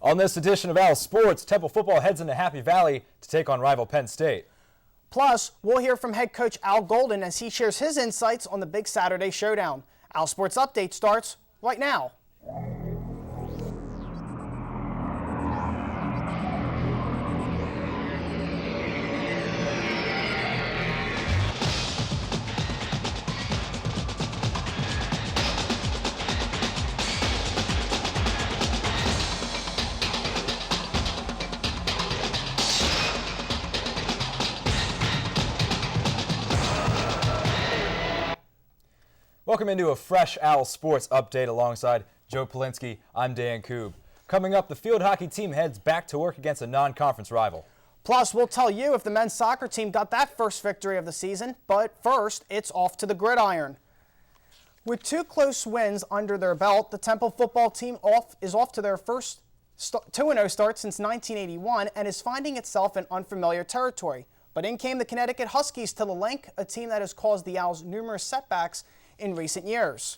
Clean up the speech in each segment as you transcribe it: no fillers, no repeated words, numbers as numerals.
On this edition of Owlsports, Temple football heads into Happy Valley to take on rival Penn State. Plus, we'll hear from head coach Al Golden as he shares his insights on the big Saturday showdown. Owlsports Update starts right now. Welcome into a fresh Owlsports update alongside Joe Polinsky. I'm Dan Koob. Coming up, the field hockey team heads back to work against a non-conference rival. Plus, we'll tell you if the men's soccer team got that first victory of the season. But first, it's off to the gridiron. With two close wins under their belt, the Temple football team is off to their first 2-0 start since 1981 and is finding itself in unfamiliar territory. But in came the Connecticut Huskies to the link, a team that has caused the Owls numerous setbacks in recent years.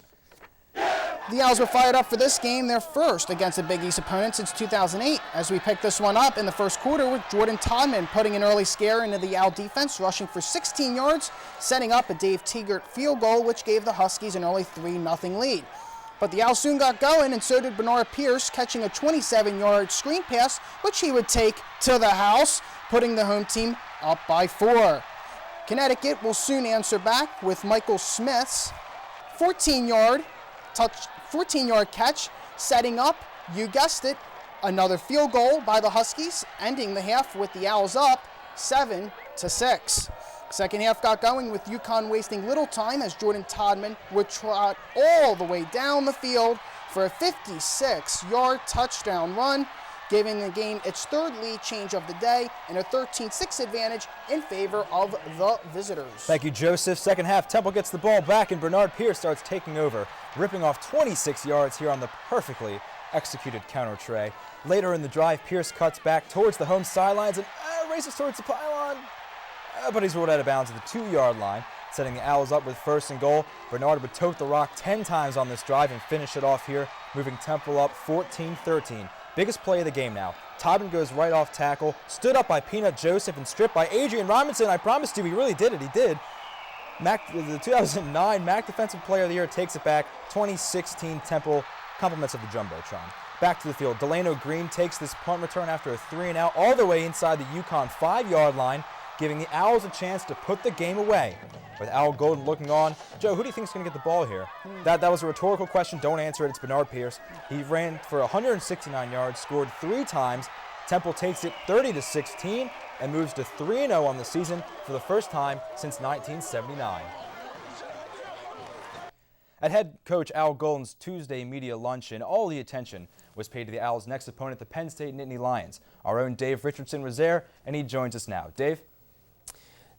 The Owls were fired up for this game, their first against a Big East opponent since 2008, as we picked this one up in the first quarter with Jordan Todman putting an early scare into the Owl defense, rushing for 16 yards, setting up a Dave Teegert field goal, which gave the Huskies an early 3-0 lead. But the Owls soon got going, and so did Bernard Pierce, catching a 27-yard screen pass, which he would take to the house, putting the home team up by 4. Connecticut will soon answer back with Michael Smith's 14-yard catch, setting up, you guessed it, another field goal by the Huskies, ending the half with the Owls up 7-6. Second half got going with UConn wasting little time as Jordan Todman would trot all the way down the field for a 56-yard touchdown run, giving the game its third lead change of the day and a 13-6 advantage in favor of the visitors. Thank you, Joseph. Second half, Temple gets the ball back and Bernard Pierce starts taking over, ripping off 26 yards here on the perfectly executed counter tray. Later in the drive, Pierce cuts back towards the home sidelines and races towards the pylon, but he's ruled out of bounds at the 2-yard line, setting the Owls up with first and goal. Bernard would tote the rock 10 times on this drive and finish it off here, moving Temple up 14-13. Biggest play of the game now. Todman goes right off tackle, stood up by Peanut Joseph and stripped by Adrian Robinson. I promised you, he really did it. He did. The 2009 MAC Defensive Player of the Year takes it back. 2016 Temple compliments of the Jumbotron. Back to the field. Delano Green takes this punt return after a 3-and-out all the way inside the UConn 5-yard line, giving the Owls a chance to put the game away. With Al Golden looking on, Joe, who do you think is going to get the ball here? That was a rhetorical question. Don't answer it. It's Bernard Pierce. He ran for 169 yards, scored 3 times. Temple takes it 30-16 and moves to 3-0 on the season for the first time since 1979. At head coach Al Golden's Tuesday media luncheon, all the attention was paid to the Owls' next opponent, the Penn State Nittany Lions. Our own Dave Richardson was there, and he joins us now. Dave?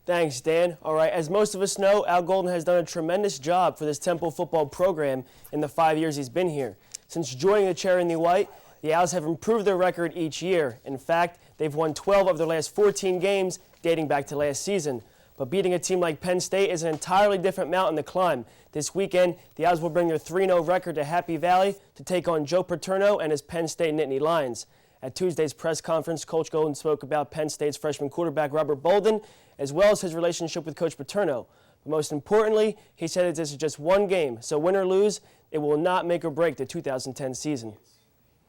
Thanks, Dan. All right, as most of us know, Al Golden has done a tremendous job for this Temple football program in the 5 years he's been here. Since joining the chair in the white, the Owls have improved their record each year. In fact, they've won 12 of their last 14 games dating back to last season. But beating a team like Penn State is an entirely different mountain to climb. This weekend, the Owls will bring their 3-0 record to Happy Valley to take on Joe Paterno and his Penn State Nittany Lions. At Tuesday's press conference, Coach Golden spoke about Penn State's freshman quarterback Robert Bolden, as well as his relationship with Coach Paterno. But most importantly, he said that this is just one game, so win or lose, it will not make or break the 2010 season.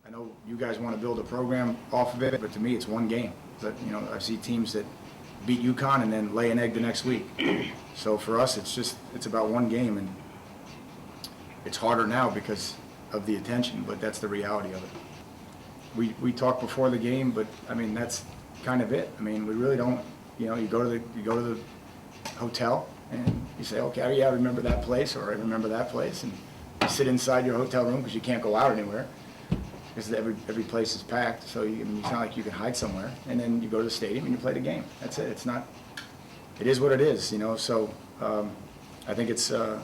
I know you guys want to build a program off of it, but to me it's one game. But I see teams that beat UConn and then lay an egg the next week. So for us, it's about one game, and it's harder now because of the attention, but that's the reality of it. We talked before the game, but I mean that's kind of it. I mean we really don't. You go to the hotel and you say, okay, yeah, I remember that place, or I remember that place, and you sit inside your hotel room because you can't go out anywhere because every place is packed. So it's not like you can hide somewhere. And then you go to the stadium and you play the game. That's it. It is what it is. So I think it's an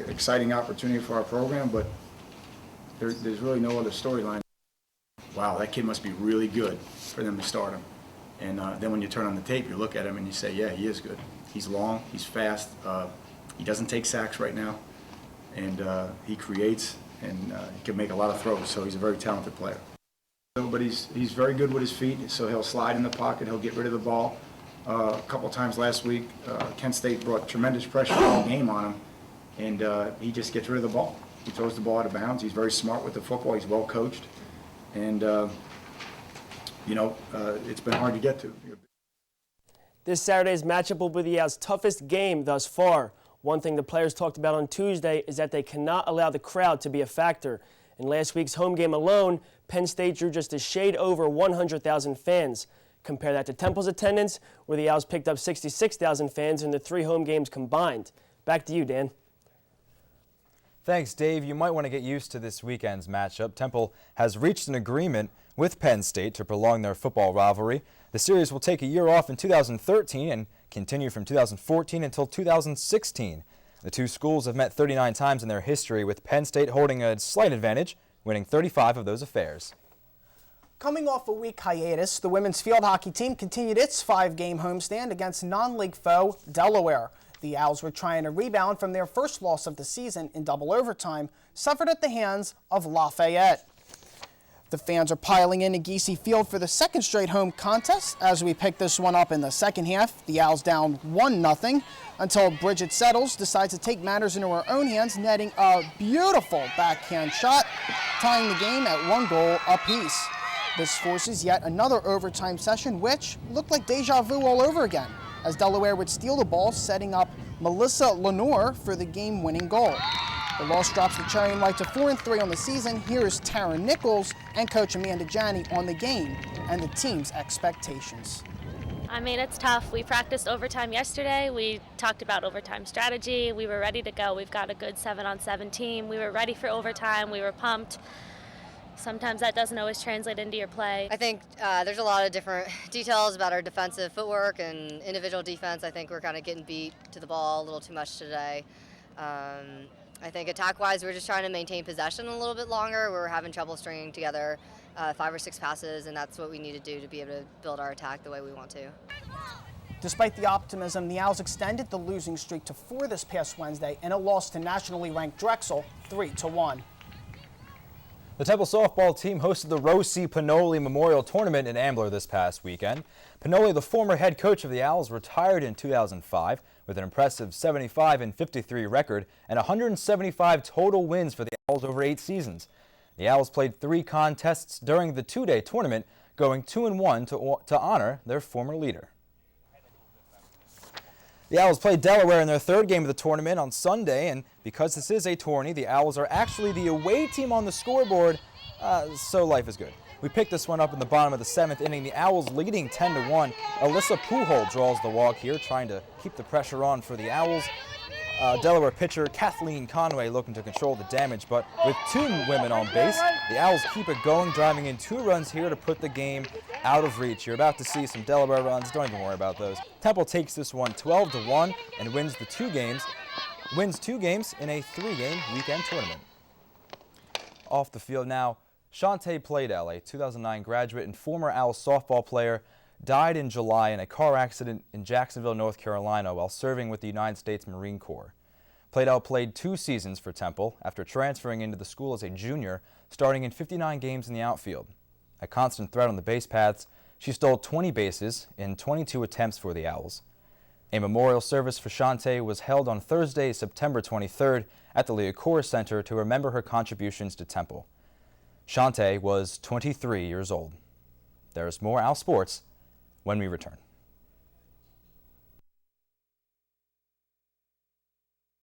exciting opportunity for our program, but there's really no other storyline. Wow, that kid must be really good for them to start him. And then when you turn on the tape, you look at him and you say, yeah, he is good. He's long, he's fast, he doesn't take sacks right now, and he creates, and he can make a lot of throws, so he's a very talented player. But he's very good with his feet, so he'll slide in the pocket, he'll get rid of the ball. A couple times last week, Kent State brought tremendous pressure all game on him, and he just gets rid of the ball. He throws the ball out of bounds. He's very smart with the football. He's well coached, and it's been hard to get to. This Saturday's matchup will be the Owls' toughest game thus far. One thing the players talked about on Tuesday is that they cannot allow the crowd to be a factor. In last week's home game alone, Penn State drew just a shade over 100,000 fans. Compare that to Temple's attendance, where the Owls picked up 66,000 fans in the 3 home games combined. Back to you, Dan. Thanks, Dave. You might want to get used to this weekend's matchup. Temple has reached an agreement with Penn State to prolong their football rivalry. The series will take a year off in 2013 and continue from 2014 until 2016. The two schools have met 39 times in their history, with Penn State holding a slight advantage, winning 35 of those affairs. Coming off a week hiatus, the women's field hockey team continued its 5-game homestand against non-league foe Delaware. The Owls were trying to rebound from their first loss of the season in double overtime, suffered at the hands of Lafayette. The fans are piling into Giese Field for the second straight home contest as we pick this one up in the second half. The Owls down 1-0 until Bridget Settles decides to take matters into her own hands, netting a beautiful backhand shot, tying the game at 1 goal apiece. This forces yet another overtime session, which looked like deja vu all over again, as Delaware would steal the ball, setting up Melissa Lenore for the game-winning goal. The loss drops the cherry and white to 4-3 on the season. Here's Tara Nichols and Coach Amanda Janney on the game and the team's expectations. I mean, it's tough. We practiced overtime yesterday. We talked about overtime strategy. We were ready to go. We've got a good 7-on-7 team. We were ready for overtime. We were pumped. Sometimes that doesn't always translate into your play. I think there's a lot of different details about our defensive footwork and individual defense. I think we're kind of getting beat to the ball a little too much today. I think attack-wise, we're just trying to maintain possession a little bit longer. We're having trouble stringing together 5 or 6 passes, and that's what we need to do to be able to build our attack the way we want to. Despite the optimism, the Owls extended the losing streak to 4 this past Wednesday in a loss to nationally ranked Drexel, 3-1. The Temple softball team hosted the Rosie Pinoli Memorial Tournament in Ambler this past weekend. Pinoli, the former head coach of the Owls, retired in 2005 with an impressive 75-53 record and 175 total wins for the Owls over 8 seasons. The Owls played 3 contests during the 2-day tournament, going 2-1 to honor their former leader. The Owls played Delaware in their 3rd game of the tournament on Sunday, and because this is a tourney, the Owls are actually the away team on the scoreboard, so life is good. We picked this one up in the bottom of the 7th inning. The Owls leading 10-1. Alyssa Pujol draws the walk here, trying to keep the pressure on for the Owls. Delaware pitcher Kathleen Conway looking to control the damage, but with 2 women on base, the Owls keep it going, driving in 2 runs here to put the game out of reach. You're about to see some Delaware runs. Don't even worry about those. Temple takes this one 12-1 and wins 2 games in a 3-game weekend tournament. Off the field now, Shantae Playdell, a 2009 graduate and former Owls softball player, died in July in a car accident in Jacksonville, North Carolina, while serving with the United States Marine Corps. Playdell played 2 seasons for Temple after transferring into the school as a junior, starting in 59 games in the outfield. A constant threat on the base paths, she stole 20 bases in 22 attempts for the Owls. A memorial service for Shantae was held on Thursday, September 23rd at the Leocore Center to remember her contributions to Temple. Shantae was 23 years old. There's more Owlsports when we return.